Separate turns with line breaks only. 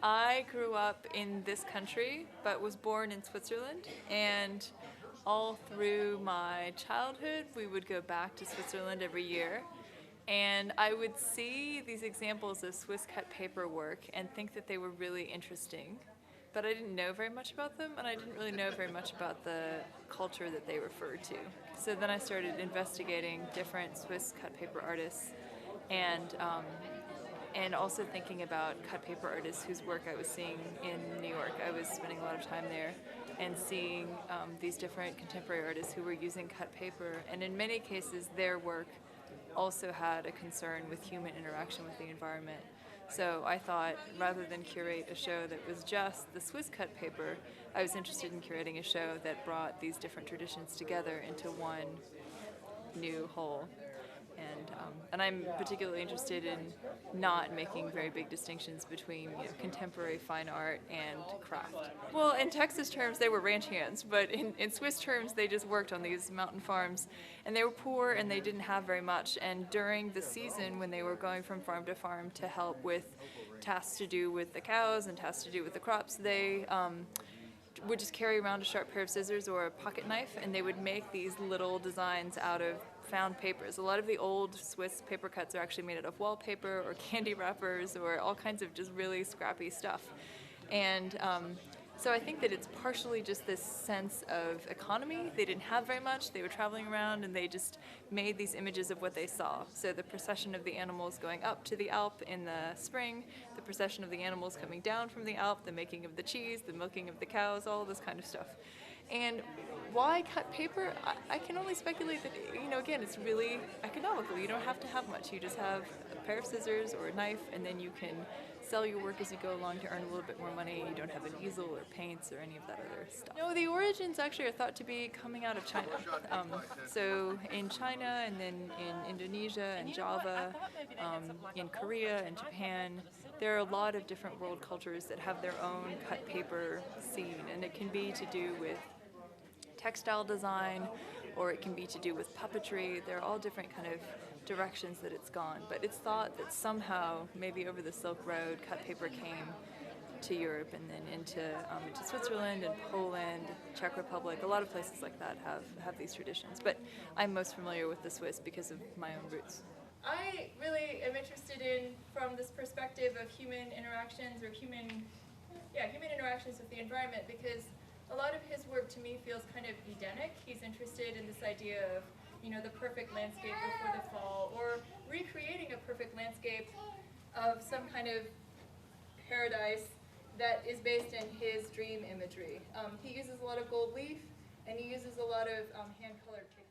I grew up in this country, but was born in Switzerland, and all through my childhood, we would go back to Switzerland every year. And I would see these examples of Swiss cut paper work and think that they were really interesting, but I didn't know very much about them, and I didn't really know very much about the culture that they referred to. So then I started investigating different Swiss cut paper artists, and and also thinking about cut paper artists whose work I was seeing in New York. I was spending a lot of time there and seeing these different contemporary artists who were using cut paper, and in many cases their work also had a concern with human interaction with the environment. So I thought, rather than curate a show that was just the Swiss cut paper, I was interested in curating a show that brought these different traditions together into one new whole. And I'm particularly interested in not making very big distinctions between contemporary fine art and craft. Well, in Texas terms, they were ranch hands, but in Swiss terms, they just worked on these mountain farms, and they were poor and they didn't have very much. And during the season, when they were going from farm to farm to help with tasks to do with the cows and tasks to do with the crops, they would just carry around a sharp pair of scissors or a pocket knife, and they would make these little designs out of found papers. A lot of the old Swiss paper cuts are actually made out of wallpaper or candy wrappers or all kinds of just really scrappy stuff. And so I think that it's partially just this sense of economy. They didn't have very much. They were traveling around and they just made these images of what they saw. So the procession of the animals going up to the Alp in the spring, the procession of the animals coming down from the Alp, the making of the cheese, the milking of the cows, all this kind of stuff. And why cut paper? I can only speculate that, again, it's really economical. You don't have to have much. You just have a pair of scissors or a knife, and then you can sell your work as you go along to earn a little bit more money. You don't have an easel or paints or any of that other stuff. No, the origins actually are thought to be coming out of China. So in China, and then in Indonesia and Java, in Korea and Japan, there are a lot of different world cultures that have their own cut paper scene, and it can be to do with textile design, or it can be to do with puppetry. They're all different kind of directions that it's gone, but it's thought that somehow, maybe over the Silk Road, cut paper came to Europe and then into Switzerland and Poland, Czech Republic. A lot of places like that have these traditions, but I'm most familiar with the Swiss because of my own roots. I really am interested in, from this perspective of human interactions or human interactions with the environment, because a lot of his work to me feels kind of Edenic. He's interested in this idea of, the perfect landscape before the fall, or recreating a perfect landscape of some kind of paradise that is based in his dream imagery. He uses a lot of gold leaf, and he uses a lot of hand-colored pigments.